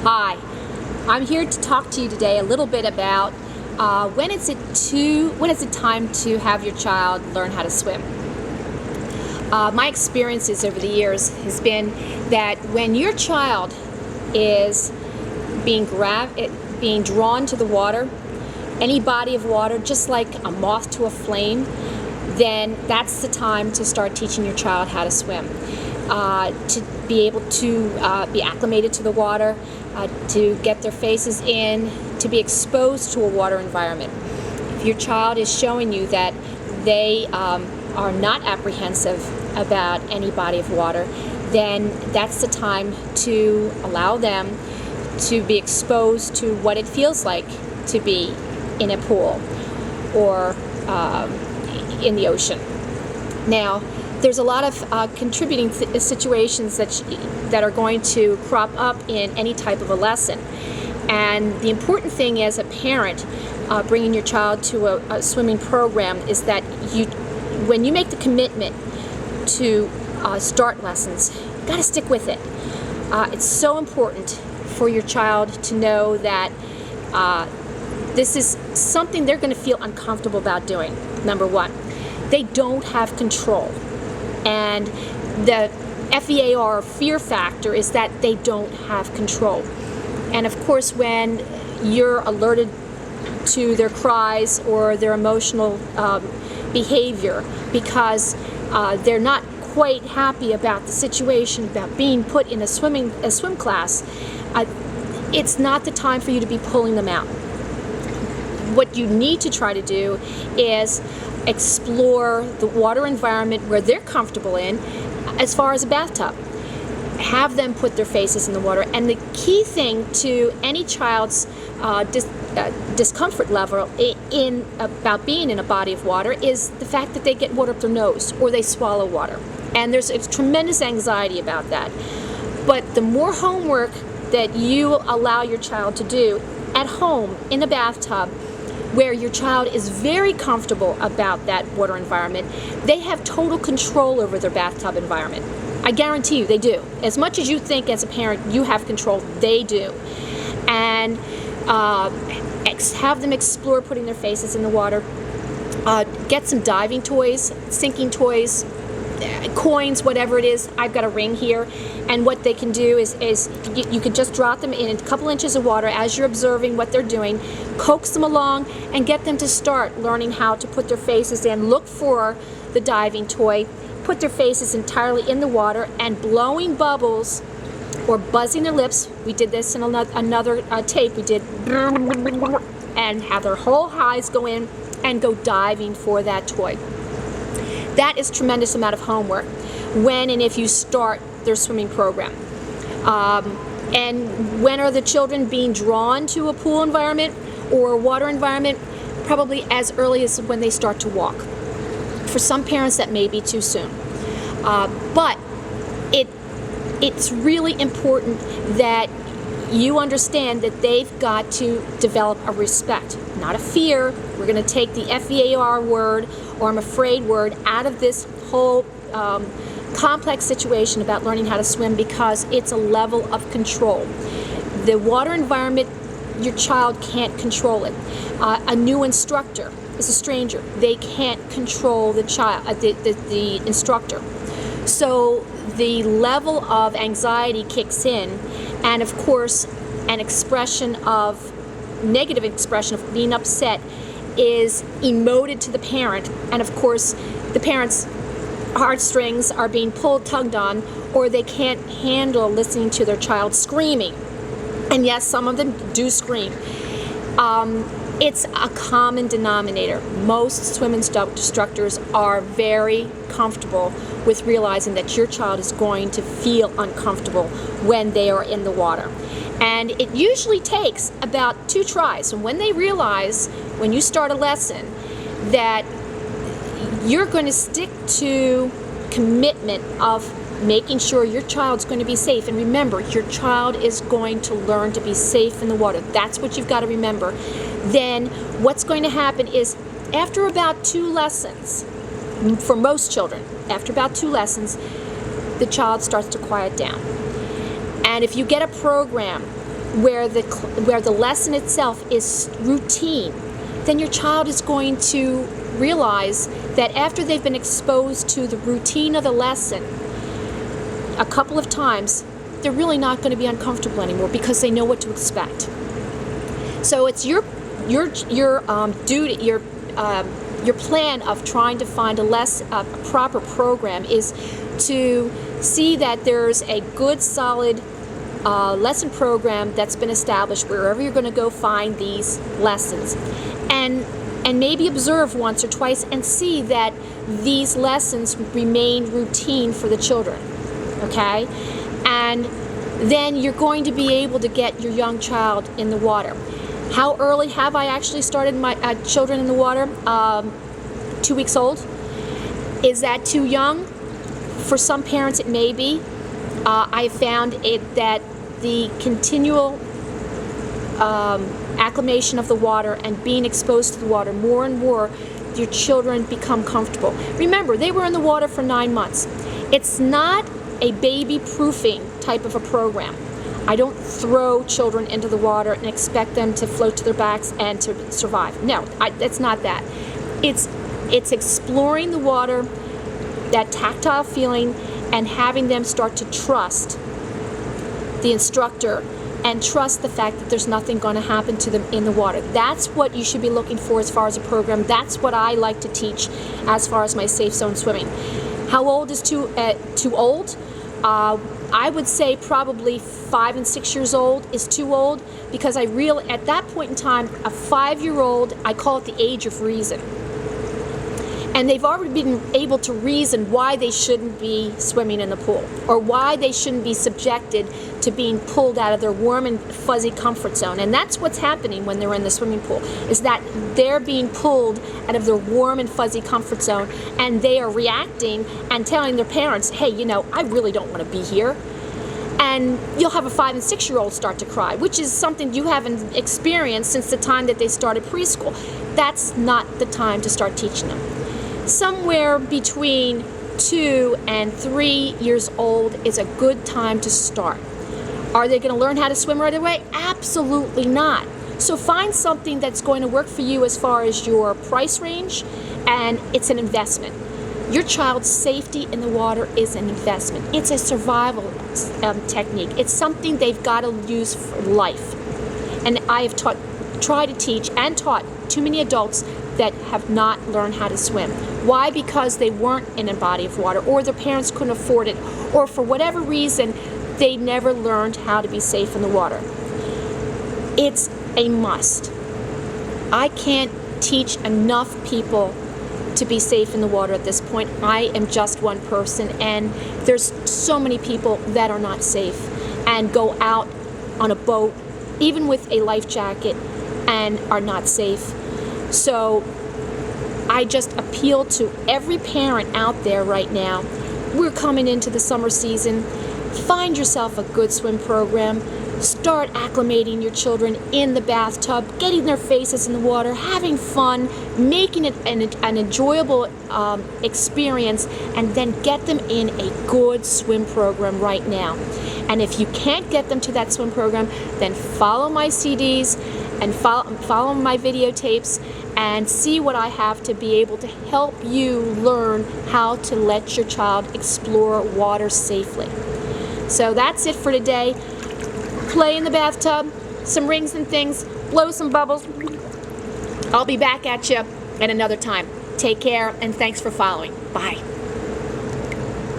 Hi, I'm here to talk to you today a little bit about when is it time to have your child learn how to swim. My experiences over the years has been that when your child is being drawn to the water, any body of water, just like a moth to a flame, then that's the time to start teaching your child how to swim. To be able to be acclimated to the water, to get their faces in, to be exposed to a water environment. If your child is showing you that they are not apprehensive about any body of water, then that's the time to allow them to be exposed to what it feels like to be in a pool or in the ocean. Now, there's a lot of contributing situations that are going to crop up in any type of a lesson. And the important thing as a parent bringing your child to a swimming program is that when you make the commitment to start lessons, you got to stick with it. It's so important for your child to know that this is something they're going to feel uncomfortable about doing. Number one, they don't have control. And the FEAR, fear factor, is that they don't have control. And of course, when you're alerted to their cries or their emotional behavior because they're not quite happy about the situation, about being put in a swim class, it's not the time for you to be pulling them out. What you need to try to do is explore the water environment where they're comfortable in, as far as a bathtub. Have them put their faces in the water. And the key thing to any child's discomfort level about being in a body of water is the fact that they get water up their nose or they swallow water. And there's a tremendous anxiety about that. But the more homework that you allow your child to do at home in a bathtub, where your child is very comfortable about that water environment, they have total control over their bathtub environment. I guarantee you they do. As much as you think as a parent you have control, they do. And have them explore putting their faces in the water. Get some diving toys, sinking toys, coins, whatever it is. I've got a ring here, and what they can do is you can just drop them in a couple inches of water as you're observing what they're doing, coax them along, and get them to start learning how to put their faces in. Look for the diving toy, put their faces entirely in the water, and blowing bubbles or buzzing their lips. We did this in another tape. We did, and have their whole eyes go in and go diving for that toy. That is a tremendous amount of homework when and if you start their swimming program. And when are the children being drawn to a pool environment or a water environment? Probably as early as when they start to walk. For some parents, that may be too soon. But it's really important that you understand that they've got to develop a respect, not a fear. We're going to take the FEAR word, or I'm afraid word, out of this whole complex situation about learning how to swim, because it's a level of control. The water environment, your child can't control it. A new instructor is a stranger. They can't control the child, the instructor. So the level of anxiety kicks in, and of course an negative expression of being upset is emoted to the parent, and of course the parent's heartstrings are being tugged on, or they can't handle listening to their child screaming. And yes, some of them do scream. It's a common denominator. Most swim instructors are very comfortable with realizing that your child is going to feel uncomfortable when they are in the water. And it usually takes about 2 tries. And when they realize, when you start a lesson, that you're going to stick to commitment of making sure your child's going to be safe. And remember, your child is going to learn to be safe in the water. That's what you've got to remember. Then what's going to happen is, after about 2 lessons, for most children, after about 2 lessons, the child starts to quiet down. And if you get a program where the lesson itself is routine, then your child is going to realize that after they've been exposed to the routine of the lesson a couple of times, they're really not going to be uncomfortable anymore because they know what to expect. So it's your duty, your plan of trying to find a proper program is to see that there's a good, solid lesson program that's been established wherever you're going to go find these lessons, and maybe observe once or twice and see that these lessons remain routine for the children. Okay, and then you're going to be able to get your young child in the water. How early have I actually started my children in the water? 2 weeks old. Is that too young? For some parents it may be. I found that the continual acclimation of the water and being exposed to the water more and more, your children become comfortable. Remember, they were in the water for 9 months. It's not a baby proofing type of a program. I don't throw children into the water and expect them to float to their backs and to survive. No, it's not that. It's exploring the water, that tactile feeling, and having them start to trust the instructor and trust the fact that there's nothing going to happen to them in the water. That's what you should be looking for as far as a program. That's what I like to teach as far as my safe zone swimming. How old is too old? I would say probably 5 and 6 years old is too old, because at that point in time, a 5-year-old, I call it the age of reason. And they've already been able to reason why they shouldn't be swimming in the pool, or why they shouldn't be subjected to being pulled out of their warm and fuzzy comfort zone. And that's what's happening when they're in the swimming pool, is that they're being pulled out of their warm and fuzzy comfort zone, and they are reacting and telling their parents, hey, I really don't want to be here. And you'll have a 5 and 6-year-old start to cry, which is something you haven't experienced since the time that they started preschool. That's not the time to start teaching them. Somewhere between 2 and 3 years old is a good time to start. Are they going to learn how to swim right away? Absolutely not. So find something that's going to work for you as far as your price range, and it's an investment. Your child's safety in the water is an investment. It's a survival technique. It's something they've got to use for life. And I have tried to teach and taught too many adults that have not learned how to swim. Why? Because they weren't in a body of water, or their parents couldn't afford it, or for whatever reason, they never learned how to be safe in the water. It's a must. I can't teach enough people to be safe in the water at this point. I am just one person, and there's so many people that are not safe and go out on a boat, even with a life jacket, and are not safe. So I just appeal to every parent out there right now. We're coming into the summer season. Find yourself a good swim program. Start acclimating your children in the bathtub, getting their faces in the water, having fun, making it an enjoyable experience, and then get them in a good swim program right now. And if you can't get them to that swim program, then follow my CDs and follow my videotapes and see what I have to be able to help you learn how to let your child explore water safely. So that's it for today. Play in the bathtub, some rings and things, blow some bubbles. I'll be back at you at another time. Take care, and thanks for following. Bye.